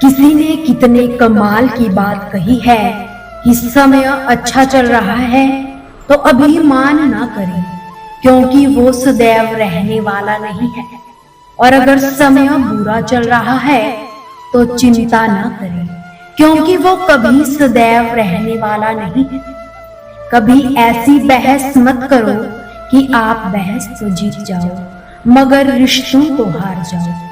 किसी ने कितने कमाल की बात कही है कि समय अच्छा चल रहा है तो अभिमान ना करें, क्योंकि वो सदैव रहने वाला नहीं है। और अगर समय बुरा चल रहा है तो चिंता ना करें, क्योंकि वो कभी सदैव रहने वाला नहीं है। कभी ऐसी बहस मत करो कि आप बहस तो जीत जाओ मगर रिश्तों को हार जाओ।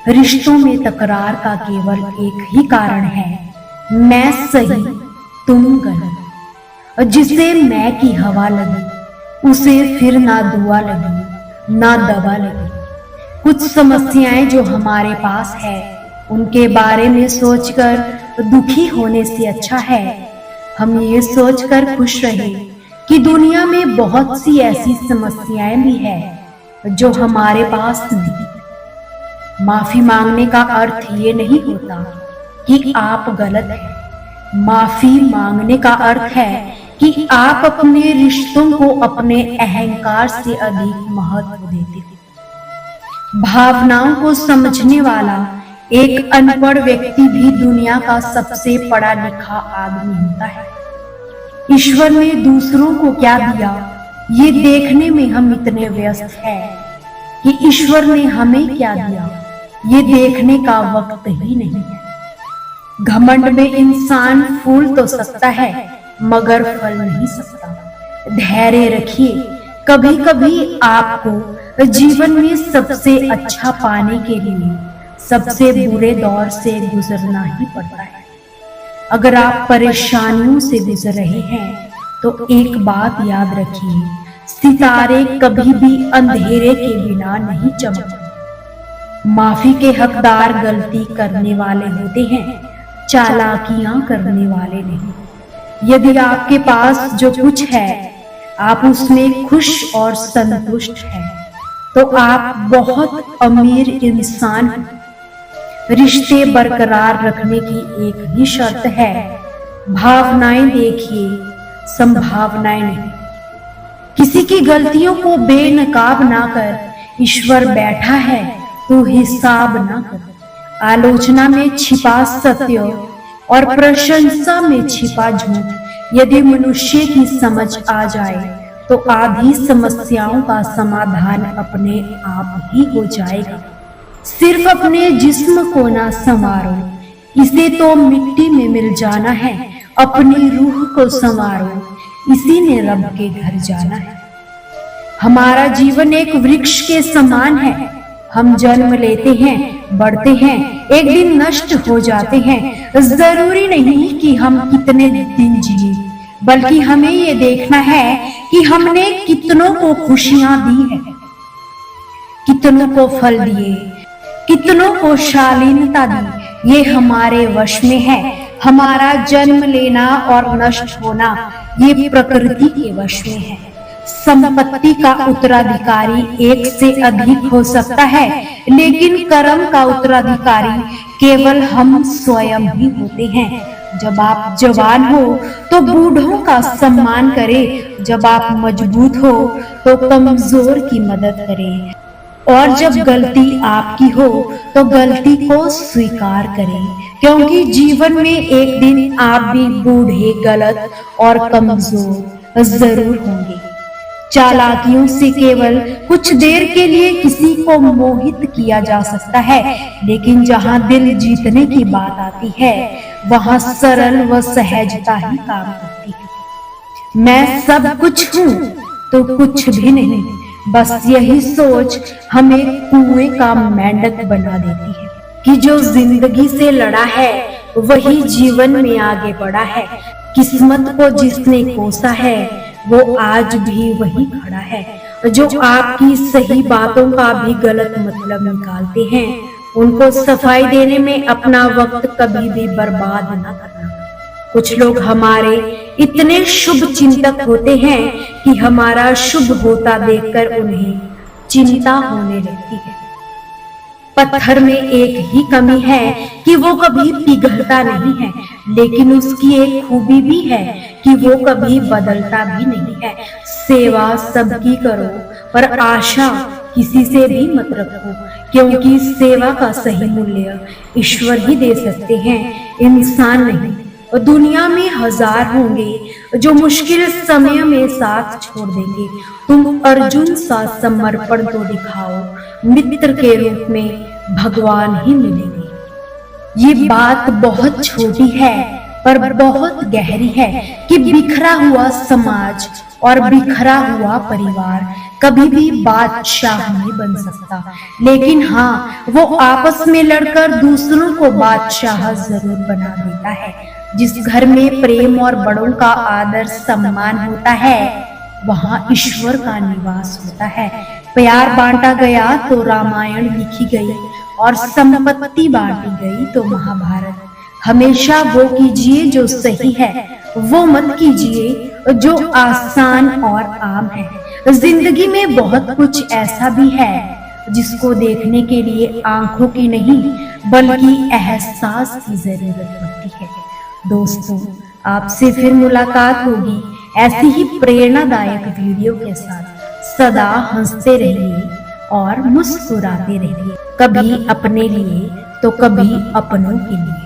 रिश्तों में तकरार का केवल एक ही कारण है, मैं सही तुम गलत। और जिसे मैं की हवा लगी उसे फिर ना दुआ लगी ना दवा लगी। कुछ समस्याएं जो हमारे पास है उनके बारे में सोचकर दुखी होने से अच्छा है हम ये सोचकर खुश रहे कि दुनिया में बहुत सी ऐसी समस्याएं भी है जो हमारे पास नहीं। माफी मांगने का अर्थ ये नहीं होता कि आप गलत हैं। माफी मांगने का अर्थ है कि आप अपने रिश्तों को अपने अहंकार से अधिक महत्व देते हैं। भावनाओं को समझने वाला एक अनपढ़ व्यक्ति भी दुनिया का सबसे पढ़ा लिखा आदमी होता है। ईश्वर ने दूसरों को क्या दिया ये देखने में हम इतने व्यस्त हैं कि ईश्वर ने हमें क्या दिया ये देखने का वक्त ही नहीं है। घमंड में इंसान फूल तो सकता है मगर फल नहीं सकता। धैर्य रखिए, कभी कभी आपको जीवन में सबसे अच्छा पाने के लिए सबसे बुरे दौर से गुजरना ही पड़ता है। अगर आप परेशानियों से गुजर रहे हैं तो एक बात याद रखिए, सितारे कभी भी अंधेरे के बिना नहीं चमकते। माफी के हकदार गलती करने वाले होते हैं, चालाकियां करने वाले नहीं। यदि आपके पास जो कुछ है आप उसमें खुश और संतुष्ट हैं तो आप बहुत अमीर इंसान हैं। रिश्ते बरकरार रखने की एक ही शर्त है, भावनाएं देखिए संभावनाएं नहीं। किसी की गलतियों को बेनकाब ना कर ईश्वर बैठा है तो हिसाब ना कर। आलोचना में छिपा सत्य और प्रशंसा में छिपा झूठ यदि मनुष्य की समझ आ जाए तो आधी समस्याओं का समाधान अपने आप ही हो जाएगा। सिर्फ अपने जिस्म को ना संवारो, इसे तो मिट्टी में मिल जाना है। अपनी रूह को संवारो, इसी ने रब के घर जाना है। हमारा जीवन एक वृक्ष के समान है। हम जन्म लेते हैं, बढ़ते हैं, एक दिन नष्ट हो जाते हैं। जरूरी नहीं कि हम कितने दिन जिए, बल्कि हमें ये देखना है कि हमने कितनों को खुशियां दी है, कितनों को फल दिए, कितनों को शालीनता दी। ये हमारे वश में है। हमारा जन्म लेना और नष्ट होना ये प्रकृति के वश में है। संपत्ति का उत्तराधिकारी एक से अधिक हो सकता है, लेकिन कर्म का उत्तराधिकारी केवल हम स्वयं ही होते हैं। जब आप जवान हो तो बूढ़ों का सम्मान करें, जब आप मजबूत हो तो कमजोर की मदद करें, और जब गलती आपकी हो तो गलती को स्वीकार करें, क्योंकि जीवन में एक दिन आप भी बूढ़े, गलत और कमजोर जरूर होंगे। चालाकियों से केवल कुछ देर के लिए किसी को मोहित किया जा सकता है, लेकिन जहां दिल जीतने की बात आती है वहां सरल व सहजता ही काम करती है। मैं सब कुछ हूँ तो कुछ भी नहीं, बस यही सोच हमें कुएं का मेंढक बना देती है कि जो जिंदगी से लड़ा है वही जीवन में आगे बढ़ा है। किस्मत को जिसने कोसा है वो आज भी वही खड़ा है। जो आपकी सही बातों का भी गलत मतलब निकालते हैं उनको सफाई देने में अपना वक्त कभी भी बर्बाद न करना। कुछ लोग हमारे इतने शुभ चिंतक होते हैं कि हमारा शुभ होता देखकर उन्हें चिंता होने लगती है। पत्थर में एक ही कमी है कि वो कभी पिघलता नहीं है, लेकिन उसकी एक खूबी भी है कि वो कभी बदलता भी नहीं है। सेवा सबकी करो पर आशा किसी से भी मत रखो, क्योंकि सेवा का सही मूल्य ईश्वर ही दे सकते हैं, इंसान नहीं। और दुनिया में हजार होंगे जो मुश्किल समय में साथ छोड़ देंगे, तुम अर्जुन सा समर्पण तो दिखाओ, मित्र के रूप में भगवान ही मिलेंगे। ये बात बहुत छोटी है पर बहुत गहरी है कि बिखरा हुआ समाज और बिखरा हुआ परिवार कभी भी बादशाह नहीं बन सकता, लेकिन हाँ, वो आपस में लड़कर दूसरों को बादशाह जरूर बना देता है। जिस घर में प्रेम और बड़ों का आदर सम्मान होता है, वहाँ ईश्वर का निवास होता है। प्यार बांटा गया तो रामायण लिखी गई, और संपत्ति बांटी गई तो महाभारत। हमेशा वो कीजिए जो सही है, वो मत कीजिए जो आसान और आम है। जिंदगी में बहुत कुछ ऐसा भी है जिसको देखने के लिए आंखों की नहीं बल्कि एहसास की जरूरत होती है। दोस्तों, आपसे फिर मुलाकात होगी ऐसी ही प्रेरणादायक वीडियो के साथ। सदा हंसते रहिए और मुस्कुराते रहिए, कभी अपने लिए तो कभी अपनों के लिए।